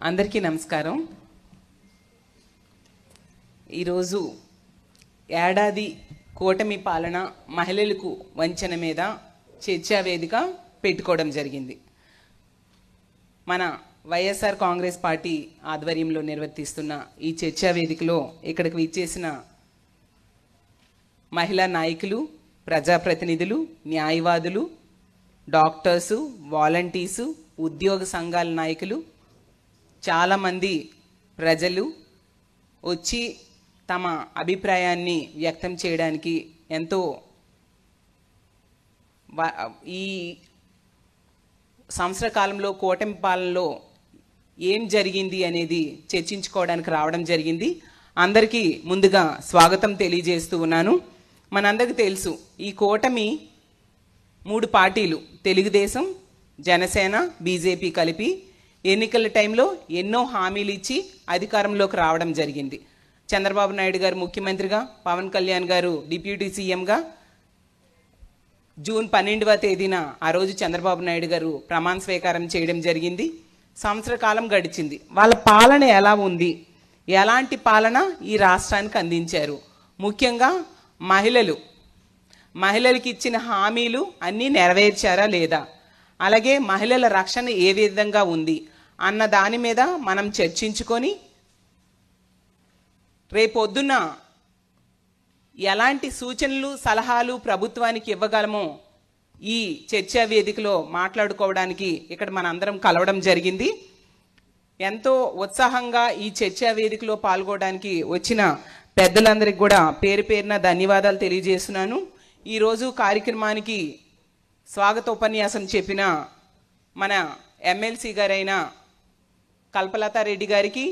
అందరికీ నమస్కారం. ఈరోజు ఏడాది కూటమి పాలన మహిళలకు వంచన మీద చర్చా వేదిక పెట్టుకోవడం జరిగింది. మన వైఎస్ఆర్ కాంగ్రెస్ పార్టీ ఆధ్వర్యంలో నిర్వర్తిస్తున్న ఈ చర్చా వేదికలో ఇక్కడికి విచ్చేసిన మహిళా నాయకులు, ప్రజాప్రతినిధులు, న్యాయవాదులు, డాక్టర్సు, వాలంటీర్సు, ఉద్యోగ సంఘాల నాయకులు, చాలామంది ప్రజలు వచ్చి తమ అభిప్రాయాన్ని వ్యక్తం చేయడానికి ఎంతో ఈ సంవత్సర కాలంలో కూటమి పాలనలో ఏం జరిగింది అనేది చర్చించుకోవడానికి రావడం జరిగింది. అందరికీ ముందుగా స్వాగతం తెలియజేస్తూ ఉన్నాను. మనందరికీ తెలుసు, ఈ కూటమి 3 పార్టీలు, తెలుగుదేశం, జనసేన, బీజేపీ కలిపి ఎన్నికల టైంలో ఎన్నో హామీలు ఇచ్చి అధికారంలోకి రావడం జరిగింది. చంద్రబాబు నాయుడు గారు ముఖ్యమంత్రిగా, పవన్ కళ్యాణ్ గారు డిప్యూటీ సీఎంగా, జూన్ 12వ తేదీన ఆ రోజు చంద్రబాబు నాయుడు గారు ప్రమాణ స్వీకారం చేయడం జరిగింది. సంవత్సర కాలం గడిచింది. వాళ్ళ పాలన ఎలా ఉంది, ఎలాంటి పాలన ఈ రాష్ట్రానికి అందించారు, ముఖ్యంగా మహిళలకి ఇచ్చిన హామీలు అన్నీ నెరవేర్చారా లేదా, అలాగే మహిళల రక్షణ ఏ విధంగా ఉంది అన్న దాని మీద మనం చర్చించుకొని రేపొద్దున ఎలాంటి సూచనలు, సలహాలు ప్రభుత్వానికి ఇవ్వగలమో ఈ చర్చా వేదికలో మాట్లాడుకోవడానికి ఇక్కడ మనందరం కలవడం జరిగింది. ఎంతో ఉత్సాహంగా ఈ చర్చా వేదికలో పాల్గొనడానికి వచ్చిన పెద్దలందరికీ కూడా పేరు పేరున ధన్యవాదాలు తెలియజేస్తున్నాను. ఈరోజు కార్యక్రమానికి స్వాగత ఉపన్యాసం చెప్పిన మన ఎమ్మెల్సీ గారైన కల్పలతారెడ్డి గారికి,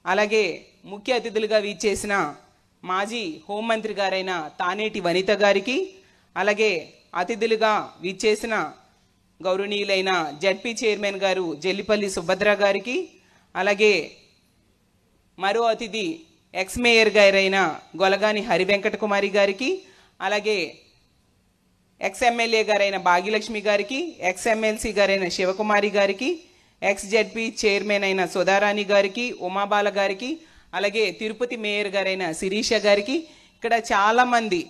అలాగే ముఖ్య అతిథులుగా విచ్చేసిన మాజీ హోంమంత్రి గారైన తానేటి వనిత గారికి, అలాగే అతిథులుగా విచ్చేసిన గౌరవనీయులైన జడ్పీ చైర్మన్ గారు జల్లిపల్లి సుభద్ర గారికి, అలాగే మరో అతిథి ఎక్స్ మేయర్ గారైన గొలగాని హరివెంకట కుమారి గారికి, అలాగే ఎక్స్ ఎమ్మెల్యే గారైన భాగ్యలక్ష్మి గారికి, ఎక్స్ ఎమ్మెల్సీ గారైన శివకుమారి గారికి, ఎక్స్ జడ్పీ చైర్మన్ అయిన సుధారాణి గారికి, ఉమాబాల గారికి, అలాగే తిరుపతి మేయర్ గారైన శిరీష గారికి, ఇక్కడ చాలామంది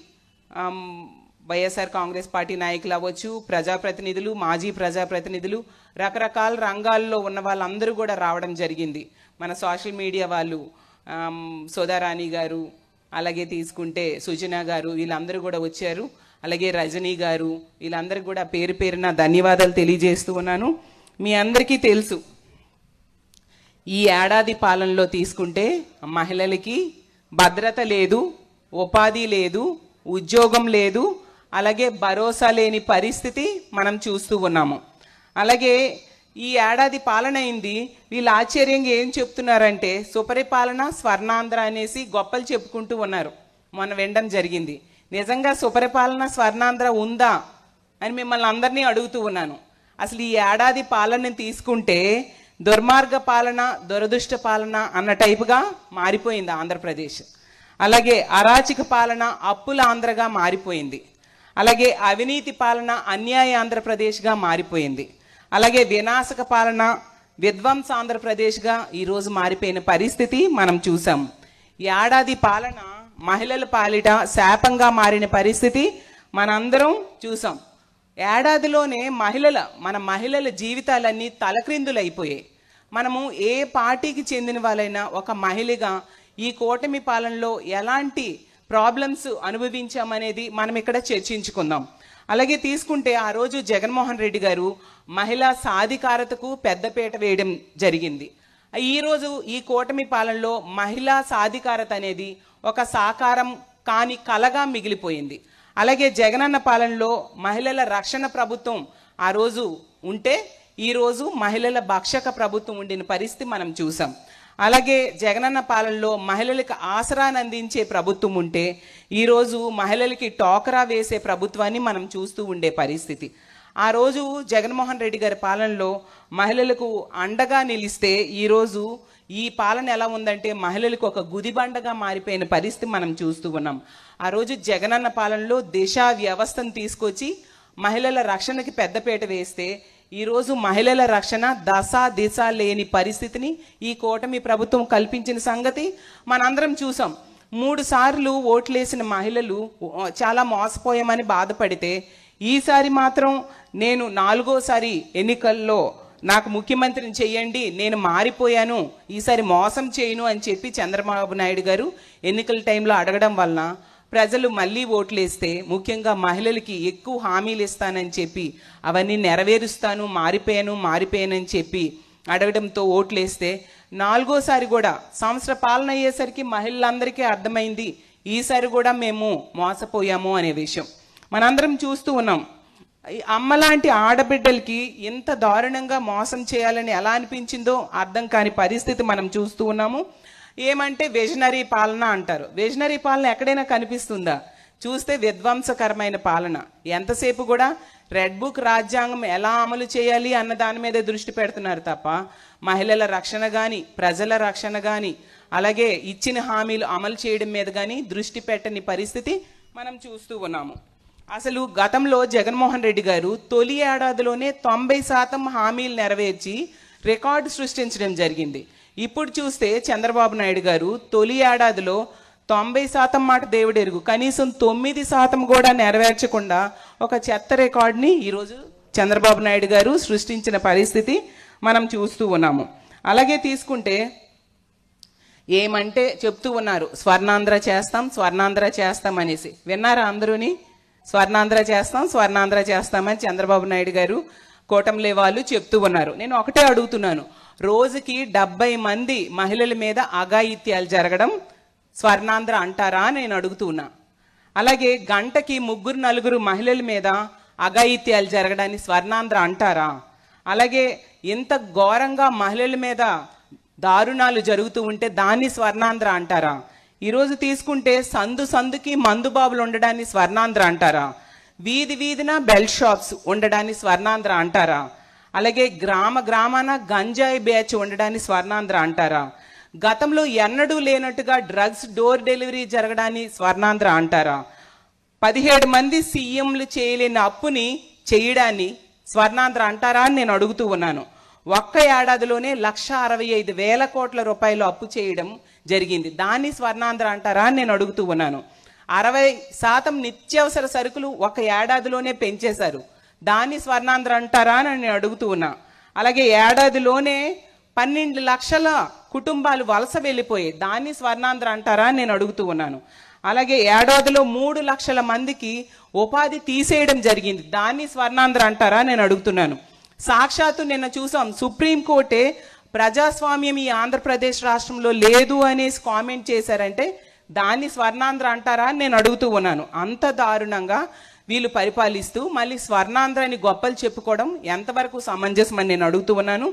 వైఎస్ఆర్ కాంగ్రెస్ పార్టీ నాయకులు అవ్వచ్చు, ప్రజాప్రతినిధులు, మాజీ ప్రజాప్రతినిధులు, రకరకాల రంగాల్లో ఉన్న వాళ్ళందరూ కూడా రావడం జరిగింది. మన సోషల్ మీడియా వాళ్ళు, సుధారాణి గారు, అలాగే తీసుకుంటే సుజన గారు, వీళ్ళందరూ కూడా వచ్చారు. అలాగే రజనీ గారు, వీళ్ళందరికీ కూడా పేరు పేరున ధన్యవాదాలు తెలియజేస్తూ ఉన్నాను. మీ అందరికీ తెలుసు, ఈ ఏడాది పాలనలో తీసుకుంటే మహిళలకి భద్రత లేదు, ఉపాధి లేదు, ఉద్యోగం లేదు, అలాగే భరోసా లేని పరిస్థితి మనం చూస్తూ ఉన్నాము. అలాగే ఈ ఏడాది పాలన అయింది. వీళ్ళు ఆశ్చర్యంగా ఏం చెప్తున్నారంటే సుపరిపాలన, స్వర్ణాంధ్ర అనేసి గొప్పలు చెప్పుకుంటూ ఉన్నారు. మొన్న వినడం జరిగింది. నిజంగా సుపరిపాలన, స్వర్ణాంధ్ర ఉందా అని మిమ్మల్ని అందరినీ అడుగుతూ ఉన్నాను. అసలు ఈ ఏడాది పాలనని తీసుకుంటే దుర్మార్గ పాలన, దురదృష్ట పాలన అన్న టైపుగా మారిపోయింది ఆంధ్రప్రదేశ్. అలాగే అరాచక పాలన, అప్పుల ఆంధ్రగా మారిపోయింది. అలాగే అవినీతి పాలన, అన్యాయ ఆంధ్రప్రదేశ్గా మారిపోయింది. అలాగే వినాశక పాలన, విధ్వంస ఆంధ్రప్రదేశ్గా ఈరోజు మారిపోయిన పరిస్థితి మనం చూసాం. ఏడాది పాలన మహిళల పాలిట శాపంగా మారిన పరిస్థితి మనందరం చూసాం. ఏడాదిలోనే మన మహిళల జీవితాలన్నీ తలక్రిందులైపోయాయి. మనము ఏ పార్టీకి చెందిన వాళ్ళైనా ఒక మహిళగా ఈ కూటమి పాలనలో ఎలాంటి ప్రాబ్లమ్స్ అనుభవించామనేది మనం ఇక్కడ చర్చించుకుందాం. అలాగే తీసుకుంటే ఆ రోజు జగన్మోహన్ రెడ్డి గారు మహిళా సాధికారతకు పెద్దపీట వేయడం జరిగింది. ఈరోజు ఈ కూటమి పాలనలో మహిళా సాధికారత అనేది ఒక సాకారం కాని కలగా మిగిలిపోయింది. అలాగే జగనన్న పాలనలో మహిళల రక్షణ ప్రభుత్వం ఆ రోజు ఉంటే ఈరోజు మహిళల భక్షక ప్రభుత్వం ఉండిన పరిస్థితి మనం చూసాం. అలాగే జగనన్న పాలనలో మహిళలకు ఆసరాన్ని అందించే ప్రభుత్వం ఉంటే ఈరోజు మహిళలకి టోకరా వేసే ప్రభుత్వాన్ని మనం చూస్తూ ఉండే పరిస్థితి. ఆ రోజు జగన్మోహన్ రెడ్డి గారి పాలనలో మహిళలకు అండగా నిలిస్తే ఈరోజు ఈ పాలన ఎలా ఉందంటే మహిళలకు ఒక గుదిబండగా మారిపోయిన పరిస్థితి మనం చూస్తూ ఉన్నాం. ఆ రోజు జగనన్న పాలనలో దిశ వ్యవస్థను తీసుకొచ్చి మహిళల రక్షణకి పెద్దపీట వేస్తే ఈరోజు మహిళల రక్షణ దశ దిశ లేని పరిస్థితిని ఈ కూటమి ప్రభుత్వం కల్పించిన సంగతి మనందరం చూసాం. 3 సార్లు ఓట్లేసిన మహిళలు చాలా మోసపోయామని బాధపడితే, ఈసారి మాత్రం నేను 4వసారి ఎన్నికల్లో నాకు ముఖ్యమంత్రిని చెయ్యండి, నేను మారిపోయాను, ఈసారి మోసం చేయను అని చెప్పి చంద్రబాబు నాయుడు గారు ఎన్నికల టైంలో అడగడం వలన ప్రజలు మళ్ళీ ఓట్లేస్తే, ముఖ్యంగా మహిళలకి ఎక్కువ హామీలు ఇస్తానని చెప్పి అవన్నీ నెరవేరుస్తాను, మారిపోయానని చెప్పి అడగడంతో ఓట్లేస్తే 4వసారి కూడా సంవత్సర పాలన అయ్యేసరికి మహిళలందరికీ అర్థమైంది ఈసారి కూడా మేము మోసపోయాము అనే విషయం మనందరం చూస్తూ ఉన్నాం. అమ్మలాంటి ఆడబిడ్డలకి ఎంత దారుణంగా మోసం చేయాలని ఎలా అనిపించిందో అర్థం కాని పరిస్థితి మనం చూస్తూ ఉన్నాము. ఏమంటే విజనరీ పాలన అంటారు. విజనరీ పాలన ఎక్కడైనా కనిపిస్తుందా? చూస్తే విధ్వంసకరమైన పాలన. ఎంతసేపు కూడా రెడ్ బుక్ రాజ్యాంగం ఎలా అమలు చేయాలి అన్న దాని మీద దృష్టి పెడుతున్నారు తప్ప మహిళల రక్షణ కానీ, ప్రజల రక్షణ కానీ, అలాగే ఇచ్చిన హామీలు అమలు చేయడం మీద కానీ దృష్టి పెట్టని పరిస్థితి మనం చూస్తూ ఉన్నాము. అసలు గతంలో జగన్మోహన్ రెడ్డి గారు తొలి ఏడాదిలోనే 90% హామీలు నెరవేర్చి రికార్డు సృష్టించడం జరిగింది. ఇప్పుడు చూస్తే చంద్రబాబు నాయుడు గారు తొలి ఏడాదిలో 90% మాట దేవుడెరుగు, కనీసం 9% కూడా నెరవేర్చకుండా ఒక చెత్త రికార్డుని ఈరోజు చంద్రబాబు నాయుడు గారు సృష్టించిన పరిస్థితి మనం చూస్తూ ఉన్నాము. అలాగే తీసుకుంటే ఏమంటే చెప్తూ ఉన్నారు, స్వర్ణాంధ్ర చేస్తాం అనేసి. విన్నారా అందరూని? స్వర్ణాంధ్ర చేస్తామని చంద్రబాబు నాయుడు గారు కూటమిలే వాళ్ళు చెప్తూ ఉన్నారు. నేను ఒకటే అడుగుతున్నాను, రోజుకి 70 మంది మహిళల మీద అఘాయిత్యాలు జరగడం స్వర్ణాంధ్ర అంటారా అని నేను అడుగుతున్నా. అలాగే గంటకి 3-4 మహిళల మీద అఘాయిత్యాలు జరగడాన్ని స్వర్ణాంధ్ర అంటారా? అలాగే ఇంత ఘోరంగా మహిళల మీద దారుణాలు జరుగుతూ ఉంటే దాన్ని స్వర్ణాంధ్ర అంటారా? ఈరోజు తీసుకుంటే సందుకి మందుబాబులు ఉండడాన్ని స్వర్ణాంధ్ర అంటారా? వీధిన బెల్ షాప్స్ ఉండడాన్ని స్వర్ణాంధ్ర అంటారా? అలాగే గ్రామాన గంజాయి బ్యాచ్ ఉండడాన్ని స్వర్ణాంధ్ర అంటారా? గతంలో ఎన్నడూ లేనట్టుగా డ్రగ్స్ డోర్ డెలివరీ జరగడాన్ని స్వర్ణాంధ్ర అంటారా? 17 మంది సీఎంలు చేయలేని అప్పుని చేయడాన్ని స్వర్ణాంధ్ర అంటారా అని నేను అడుగుతూ ఉన్నాను. ఒక్క ఏడాదిలోనే 1,65,000 కోట్ల రూపాయలు అప్పు చేయడం జరిగింది. దాన్ని స్వర్ణాంధ్ర అంటారా అని నేను అడుగుతూ ఉన్నాను. 60% నిత్యావసర సరుకులు ఒక ఏడాదిలోనే పెంచేశారు. దాన్ని స్వర్ణాంధ్ర అంటారా అని నేను అడుగుతూ ఉన్నా. అలాగే ఏడాదిలోనే 12 లక్షల కుటుంబాలు వలస వెళ్ళిపోయాయి. దాన్ని స్వర్ణాంధ్ర అంటారా అని నేను అడుగుతూ ఉన్నాను. అలాగే ఏడాదిలో 3 లక్షల మందికి ఉపాధి తీసేయడం జరిగింది. దాన్ని స్వర్ణాంధ్ర అంటారా నేను అడుగుతున్నాను. సాక్షాత్తు నిన్న చూసాం, సుప్రీంకోర్టే ప్రజాస్వామ్యం ఈ ఆంధ్రప్రదేశ్ రాష్ట్రంలో లేదు అనేసి కామెంట్ చేశారంటే దాన్ని స్వర్ణాంధ్ర అంటారా అని నేను అడుగుతూ ఉన్నాను. అంత దారుణంగా వీళ్ళు పరిపాలిస్తూ మళ్ళీ స్వర్ణాంధ్రని గొప్పలు చెప్పుకోవడం ఎంతవరకు సమంజసం అని నేను అడుగుతూ ఉన్నాను.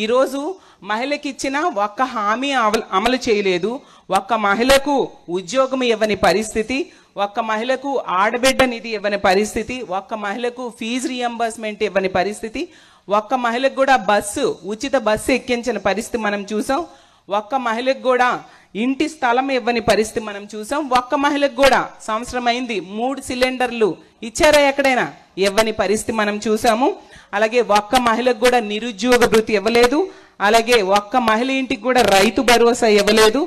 ఈరోజు మహిళకి ఇచ్చిన ఒక్క హామీ అమలు చేయలేదు. ఒక్క మహిళకు ఉద్యోగం ఇవ్వని పరిస్థితి, ఒక్క మహిళకు ఆడబిడ్డ నిధి ఇవ్వని పరిస్థితి, ఒక్క మహిళకు ఫీజు రియంబర్స్మెంట్ ఇవ్వని పరిస్థితి, ఒక్క మహిళకు కూడా ఉచిత బస్సు ఎక్కించిన పరిస్థితి మనం చూసాం. ఒక్క మహిళకు కూడా ఇంటి స్థలం ఇవ్వని పరిస్థితి మనం చూసాం. ఒక్క మహిళకు కూడా సంవత్సరం అయింది 3 సిలిండర్లు ఇచ్చారా ఎక్కడైనా? ఇవ్వని పరిస్థితి మనం చూసాము. అలాగే ఒక్క మహిళకు కూడా నిరుద్యోగ భృతి ఇవ్వలేదు. అలాగే ఒక్క మహిళ ఇంటికి కూడా రైతు భరోసా ఇవ్వలేదు.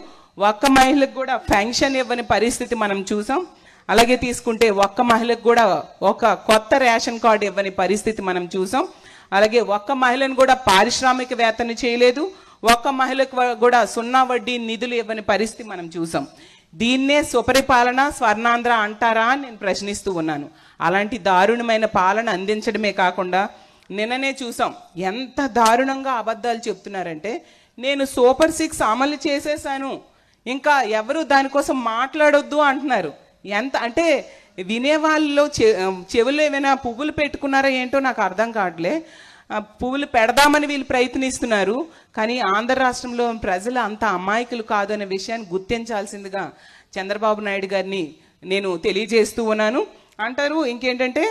ఒక్క మహిళకు కూడా పెన్షన్ ఇవ్వని పరిస్థితి మనం చూసాం. అలాగే తీసుకుంటే ఒక్క మహిళకు కూడా ఒక కొత్త రేషన్ కార్డు ఇవ్వని పరిస్థితి మనం చూసాం. అలాగే ఒక్క మహిళను కూడా పారిశ్రామికవేత్తని చేయలేదు. ఒక్క మహిళకు కూడా 0 వడ్డీ నిధులు ఇవ్వని పరిస్థితి మనం చూసాం. దీన్నే సుపరిపాలన స్వర్ణాంధ్ర అంటారా అని నేను ప్రశ్నిస్తూ ఉన్నాను. అలాంటి దారుణమైన పాలన అందించడమే కాకుండా నిన్ననే చూసాం ఎంత దారుణంగా అబద్ధాలు చెప్తున్నారంటే, నేను సూపర్ 6 అమలు చేసేసాను, ఇంకా ఎవరు దానికోసం మాట్లాడొద్దు అంటున్నారు. ఎంత అంటే వినేవాళ్ళలో చెవులు ఏమైనా పువ్వులు పెట్టుకున్నారా ఏంటో నాకు అర్థం కావట్లే. పువ్వులు పెడదామని వీళ్ళు ప్రయత్నిస్తున్నారు. కానీ ఆంధ్ర రాష్ట్రంలో ప్రజలు అంత అమాయకులు కాదు అనే విషయాన్ని గుర్తించాల్సిందిగా చంద్రబాబు నాయుడు గారిని నేను తెలియజేస్తూ ఉన్నాను. అంటారు ఇంకేంటంటే,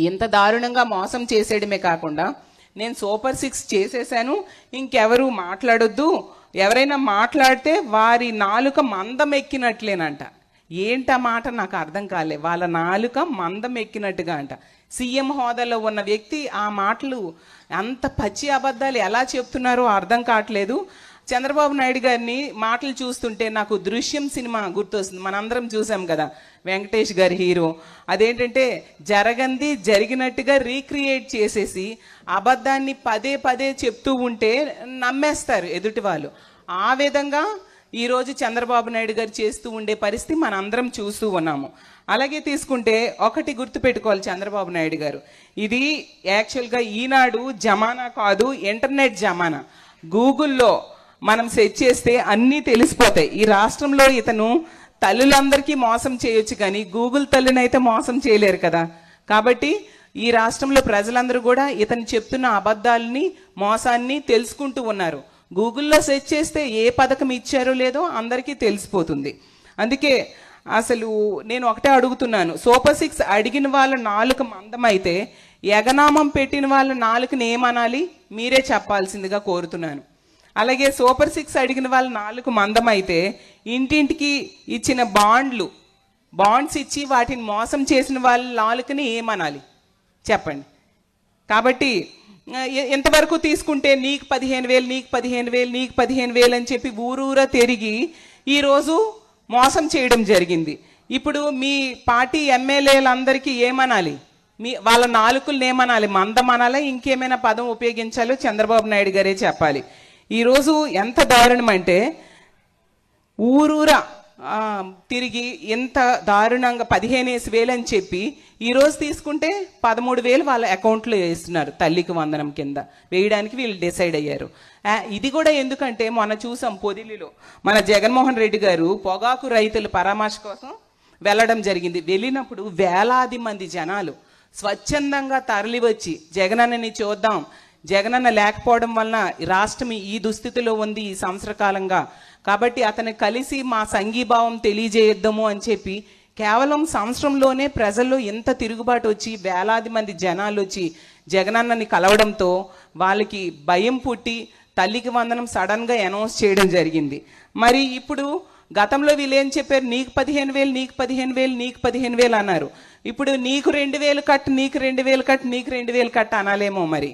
ఇంత దారుణంగా మోసం చేసేయడమే కాకుండా నేను సూపర్ 6 చేసేసాను, ఇంకెవరు మాట్లాడొద్దు, ఎవరైనా మాట్లాడితే వారి నాలుక మందం ఎక్కినట్లేనంట. ఏంట మాట నాకు అర్థం కాలే. వాళ్ళ నాలుక మందం ఎక్కినట్టుగా అంట. సీఎం హోదాలో ఉన్న వ్యక్తి ఆ మాటలు అంత పచ్చి అబద్ధాలు ఎలా చెప్తున్నారో అర్థం కావట్లేదు. చంద్రబాబు నాయుడు గారిని మాటలు చూస్తుంటే నాకు దృశ్యం సినిమా గుర్తొస్తుంది. మనందరం చూసాం కదా, వెంకటేష్ గారి హీరో. అదేంటంటే జరగంది జరిగినట్టుగా రీక్రియేట్ చేసేసి అబద్ధాన్ని పదే పదే చెప్తూ ఉంటే నమ్మేస్తారు ఎదుటి వాళ్ళు. ఆ విధంగా ఈరోజు చంద్రబాబు నాయుడు గారు చేస్తూ ఉండే పరిస్థితి మనందరం చూస్తూ ఉన్నాము. అలాగే తీసుకుంటే ఒకటి గుర్తుపెట్టుకోవాలి చంద్రబాబు నాయుడు గారు, ఇది యాక్చువల్గా ఈనాడు జమానా కాదు, ఇంటర్నెట్ జమానా. గూగుల్లో మనం సెర్చ్ చేస్తే అన్నీ తెలిసిపోతాయి. ఈ రాష్ట్రంలో ఇతను తల్లులందరికీ మోసం చేయొచ్చు కానీ గూగుల్ తల్లిని అయితే మోసం చేయలేరు కదా. కాబట్టి ఈ రాష్ట్రంలో ప్రజలందరూ కూడా ఇతను చెప్తున్న అబద్ధాలని మోసాన్ని తెలుసుకుంటూ ఉన్నారు. గూగుల్లో సెర్చ్ చేస్తే ఏ పథకం ఇచ్చారో లేదో అందరికీ తెలిసిపోతుంది. అందుకే అసలు నేను ఒకటే అడుగుతున్నాను, సూపర్ 6 అడిగిన వాళ్ళ నాలుక మందమైతే ఎగనామం పెట్టిన వాళ్ళ నాలుకని ఏమనాలి మీరే చెప్పాల్సిందిగా కోరుతున్నాను. అలాగే సూపర్ 6 అడిగిన వాళ్ళ నాలుగు మందమైతే ఇంటింటికి ఇచ్చిన బాండ్స్ ఇచ్చి వాటిని మోసం చేసిన వాళ్ళ నాలుకని ఏమనాలి చెప్పండి. కాబట్టి ఎంతవరకు తీసుకుంటే నీకు 15,000 నీకు 15,000 నీకు 15,000 అని చెప్పి ఊరూరా తిరిగి ఈరోజు మోసం చేయడం జరిగింది. ఇప్పుడు మీ పార్టీ ఎమ్మెల్యేలందరికీ ఏమనాలి, వాళ్ళ నాలుకలను ఏమనాలి, మందం అనాలా ఇంకేమైనా పదం ఉపయోగించాలో చంద్రబాబు నాయుడు గారే చెప్పాలి. ఈరోజు ఎంత దారుణం అంటే ఊరూరా తిరిగి ఎంత దారుణంగా 15,000 అని చెప్పి ఈరోజు తీసుకుంటే 13,000 వాళ్ళ అకౌంట్లో వేస్తున్నారు తల్లికి వందనం కింద వేయడానికి వీళ్ళు డిసైడ్ అయ్యారు. ఇది కూడా ఎందుకంటే మొన్న చూసాం పొదిలిలో మన జగన్మోహన్ రెడ్డి గారు పొగాకు రైతుల పరామర్శ కోసం వెళ్ళడం జరిగింది. వెళ్ళినప్పుడు వేలాది మంది జనాలు స్వచ్ఛందంగా తరలి వచ్చి జగనన్నని చూద్దాం, జగనన్న లేకపోవడం వలన రాష్ట్రం ఈ దుస్థితిలో ఉంది ఈ సంవత్సర కాలంగా, కాబట్టి అతను కలిసి మా సంఘీభావం తెలియజేద్దాము అని చెప్పి కేవలం సంవత్సరంలోనే ప్రజల్లో ఎంత తిరుగుబాటు వచ్చి వేలాది మంది జనాలు వచ్చి జగనన్నని కలవడంతో వాళ్ళకి భయం పుట్టి తల్లికి వందనం సడన్గా అనౌన్స్ చేయడం జరిగింది. మరి ఇప్పుడు గతంలో వీళ్ళు ఏం చెప్పారు, నీకు 15,000 నీకు 15,000 నీకు 15,000 అన్నారు. ఇప్పుడు నీకు 2,000 కట్ నీకు 2,000 కట్ నీకు 2,000 కట్ అనాలేమో మరి.